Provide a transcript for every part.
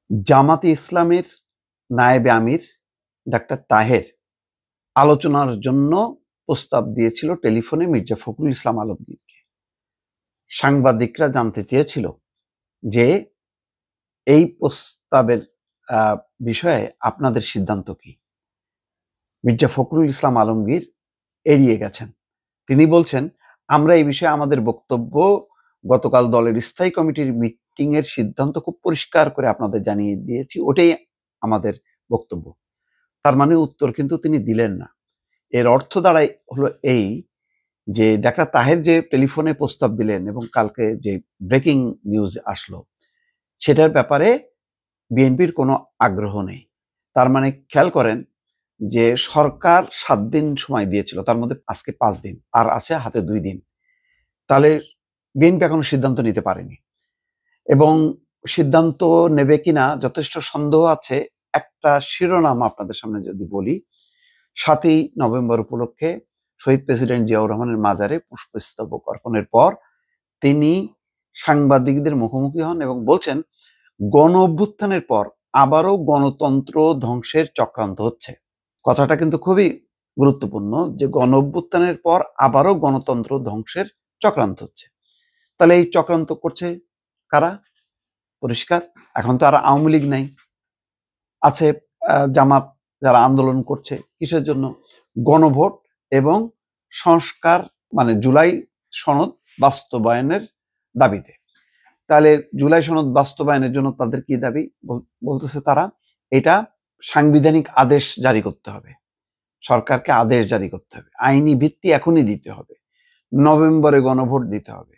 জামাতে ইসলামের নায়েবে আমির ডাক্তার তাহের আলোচনার জন্য প্রস্তাব দিয়েছিল টেলিফোনে মির্জা ফখরুল ইসলাম আলমগীরকে। সাংবাদিকরা জানতে চেয়েছিল যে এই প্রস্তাবের বিষয়ে আপনাদের সিদ্ধান্ত কি। মির্জা ফখরুল ইসলাম আলমগীর এড়িয়ে গেছেন। তিনি বলছেন, আমরা এই বিষয়ে আমাদের বক্তব্য গতকাল দলের স্থায়ী কমিটির মিটিং এর সিদ্ধান্ত খুব পরিষ্কার করে আপনাদের জানিয়ে দিয়েছি, ওটাই আমাদের বক্তব্য। তার মানে উত্তর কিন্তু তিনি দিলেন না। এর অর্থ দাঁড়ায় হলো এই যে ডাক্তার তাহের যে টেলিফোনে প্রস্তাব দিলেন এবং কালকে যে ব্রেকিং নিউজ আসলো সেটার ব্যাপারে বিএনপির কোনো আগ্রহ নেই। তার মানে খেয়াল করেন যে সরকার 7 দিন সময় দিয়েছিল, তার মধ্যে আজকে 5 দিন, আর আছে হাতে 2 দিন। তাহলে বিএনপি এখনো সিদ্ধান্ত নিতে পারেনি এবং সিদ্ধান্ত নেবে কিনা যথেষ্ট সন্দেহ আছে। একটা শিরোনাম আপনাদের সামনে যদি বলি, 7ই নভেম্বর উপলক্ষে শহীদ প্রেসিডেন্ট জিয়াউর রহমানের মাজারে পুষ্পস্তবক অর্পণের পর তিনি সাংবাদিকদের মুখোমুখি হন এবং বলছেন, গণ অভ্যুত্থানের পর আবারও গণতন্ত্র ধ্বংসের চক্রান্ত হচ্ছে। কথাটা কিন্তু খুবই গুরুত্বপূর্ণ যে গণ অভ্যুত্থানের পর আবারও গণতন্ত্র ধ্বংসের চক্রান্ত হচ্ছে। তাহলে এই চক্রান্ত করছে কারা? পরিষ্কার, এখন তো আর আওয়ামী লীগ নাই, আছে জামাত, যারা আন্দোলন করছে কিসের জন্য? গণভোট এবং সংস্কার, মানে জুলাই সনদ বাস্তবায়নের দাবিতে। তাহলে জুলাই সনদ বাস্তবায়নের জন্য তাদের কি দাবি? বলতেছে তারা এটা সাংবিধানিক আদেশ জারি করতে হবে, সরকারকে আদেশ জারি করতে হবে, আইনি ভিত্তি এখনই দিতে হবে, নভেম্বরে গণভোট দিতে হবে,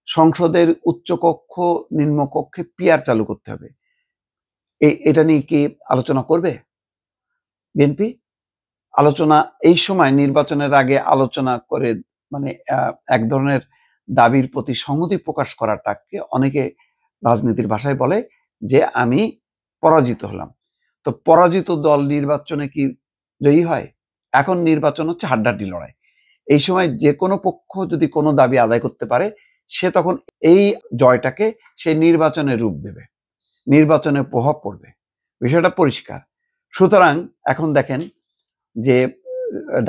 সংসদের উচ্চকক্ষ নিম্নকক্ষে পিআর চালু করতে হবে। এটা নিয়ে কি আলোচনা করবে বিএনপি? আলোচনা এই সময় নির্বাচনের আগে আলোচনা করে মানে এক ধরনের দাবির প্রতি সংহতি প্রকাশ করাটাকে অনেকে রাজনীতির ভাষায় বলে যে আমি পরাজিত হলাম। তো পরাজিত দল নির্বাচনে কি জয়ী হয়? এখন নির্বাচন হচ্ছে হাড্ডাহাড্ডি লড়াই। এই সময় যে কোনো পক্ষ যদি কোনো দাবি আদায় করতে পারে, সে তখন এই জয়টাকে সে নির্বাচনে রূপ দেবে, নির্বাচনে প্রভাব পড়বে, বিষয়টা পরিষ্কার। সুতরাং এখন দেখেন যে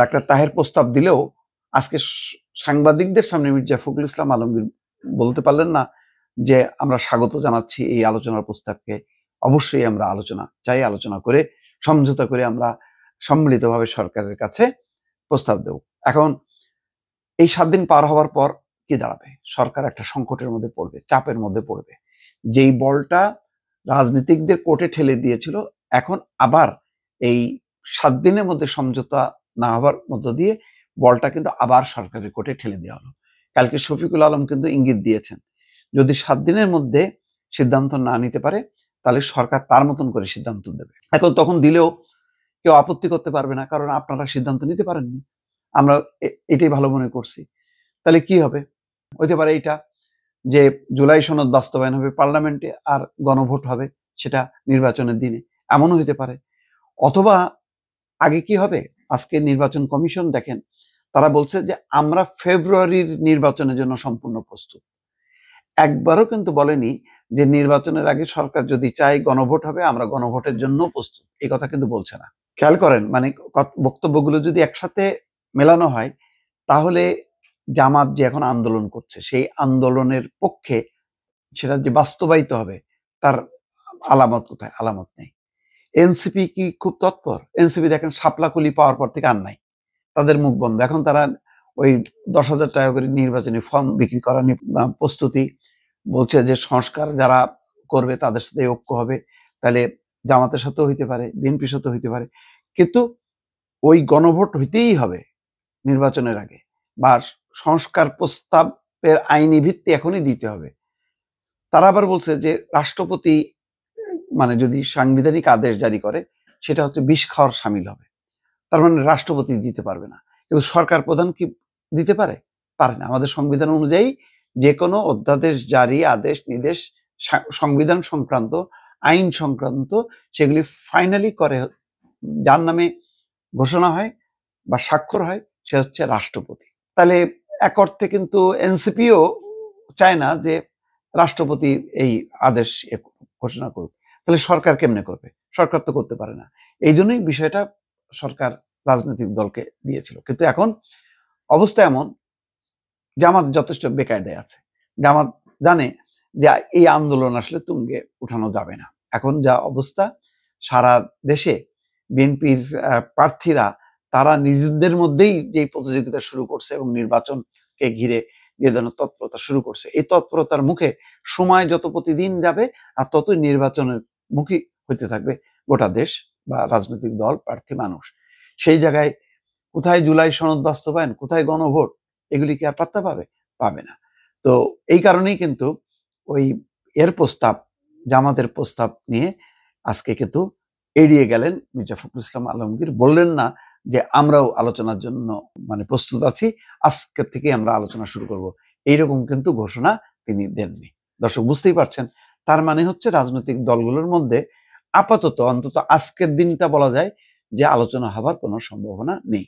ডাক্তার তাহের প্রস্তাব দিলেও আজকে সাংবাদিকদের সামনে মির্জা ফখরুল ইসলাম আলমগীর বলতে পারলেন না যে আমরা স্বাগত জানাচ্ছি এই আলোচনার প্রস্তাবকে, অবশ্যই আমরা আলোচনা চাই, আলোচনা করে সমঝোতা করে আমরা সম্মিলিতভাবে সরকারের কাছে প্রস্তাব দেব। এখন এই 7 দিন পার হওয়ার পর কি দাঁড়াবে? সরকার একটা সংকটের মধ্যে পড়বে, চাপের মধ্যে পড়বে। যেই বলটা রাজনীতিকদের কোর্টে ঠেলে দিয়েছিল, এখন আবার এই 7 দিনের মধ্যে সমঝোতা না হওয়ার মধ্য দিয়ে বলটা কিন্তু আবার সরকারের কোর্টে ঠেলে দেওয়া হলো। কালকে শফিকুল আলম কিন্তু ইঙ্গিত দিয়েছেন, যদি 7 দিনের মধ্যে সিদ্ধান্ত না নিতে পারে তাহলে সরকার তার মতন করে সিদ্ধান্ত দেবে। এখন তখন দিলেও কেউ আপত্তি করতে পারবে না, কারণ আপনারা সিদ্ধান্ত নিতে পারেননি, আমরা এটাই ভালো মনে করছি। তাহলে কি হবে? হতে পারে এইটা যে জুলাই সনদ বাস্তবায়ন হবে পার্লামেন্টে আর গণভোট হবে সেটা নির্বাচনের দিনে, এমনও হতে পারে। অথবা আগে কি হবে, আজকে নির্বাচন কমিশন দেখেন তারা বলছে যে আমরা ফেব্রুয়ারির নির্বাচনের জন্য সম্পূর্ণ প্রস্তুত। একবারও কিন্তু বলেনি যে নির্বাচনের আগে সরকার যদি চায় গণভোট হবে, আমরা গণভোটের জন্য প্রস্তুত, এই কথা কিন্তু বলছে না। খেয়াল করেন, মানে বক্তব্যগুলো যদি একসাথে মেলানো হয় তাহলে জামাত যে এখন আন্দোলন করছে সেই আন্দোলনের পক্ষে সেটা যে বাস্তবায়িত হবে তার আলামত কোথায়? আলামত নেই। এনসিপি কি খুব তৎপর? এনসিপি দেখেন শাপলাকুলি পাওয়ার পর থেকে আর নাই, তাদের মুখ বন্ধ। এখন তারা ওই 10,000 টাকা করে নির্বাচনী ফর্ম বিক্রি করার প্রস্তুতি, বলছে যে সংস্কার যারা করবে তাদের সাথে ঐক্য হবে, তাহলে জামাতের সাথেও হইতে পারে, বিএনপির সাথেও হইতে পারে, কিন্তু ওই গণভোট হইতেই হবে নির্বাচনের আগে, বা সংস্কার প্রস্তাবের আইনি ভিত্তি এখনই দিতে হবে। তারা আবার বলছে যে রাষ্ট্রপতি মানে যদি সাংবিধানিক আদেশ জারি করে সেটা হচ্ছে বিষ খাওয়ার সামিল হবে, তার মানে রাষ্ট্রপতি দিতে পারবে না, কিন্তু সরকার প্রধান কি দিতে পারে? পারে না। আমাদের সংবিধান অনুযায়ী যে কোনো অধ্যাদেশ জারি, আদেশ, নির্দেশ, সংবিধান সংক্রান্ত, আইন সংক্রান্ত, সেগুলি ফাইনালি করে যার নামে ঘোষণা হয় বা স্বাক্ষর হয় সে হচ্ছে রাষ্ট্রপতি। তাহলে এক অর্থে কিন্তু এনসিপিও চায় না যে রাষ্ট্রপতি এই আদেশ ঘোষণা করুক। তাহলে সরকার কেমনে করবে? সরকার তো করতে পারে না। এই জন্যই বিষয়টা সরকার রাজনৈতিক দলকে দিয়েছিল। কিন্তু এখন অবস্থা এমন, জামাত যথেষ্ট বেকায়দায় আছে। জামাত জানে যে এই আন্দোলন আসলে তুঙ্গে উঠানো যাবে না। এখন যা অবস্থা, সারা দেশে বিএনপির প্রার্থীরা তারা নিজেদের মধ্যেই যে প্রতিযোগিতা শুরু করছে এবং নির্বাচনকে ঘিরে যে ধরনের তৎপরতা শুরু করছে, এই তৎপরতার মুখে সময় যত প্রতিদিন যাবে আর ততই নির্বাচনের মুখী হইতে থাকবে গোটা দেশ বা রাজনৈতিক দল, প্রার্থী, মানুষ। সেই জায়গায় কোথায় জুলাই সনদ বাস্তবায়ন, কোথায় গণভোট, এগুলি কি আর পাত্তা পাবে? পাবে না। তো এই কারণেই কিন্তু ওই এর প্রস্তাব, জামাতের প্রস্তাব নিয়ে আজকে কিন্তু এড়িয়ে গেলেন মির্জা ফখরুল ইসলাম আলমগীর। বললেন না যে আমরাও আলোচনার জন্য প্রস্তুত আছি, আজকের থেকে আমরা আলোচনা শুরু করব। এইরকম কিন্তু ঘোষণা তিনি দেননি। দর্শক বুঝতেই পারছেন, তার মানে হচ্ছে রাজনৈতিক দলগুলোর মধ্যে আপাতত অন্তত আজকের দিনটা বলা যায় যে আলোচনা হবার কোনো সম্ভাবনা নেই।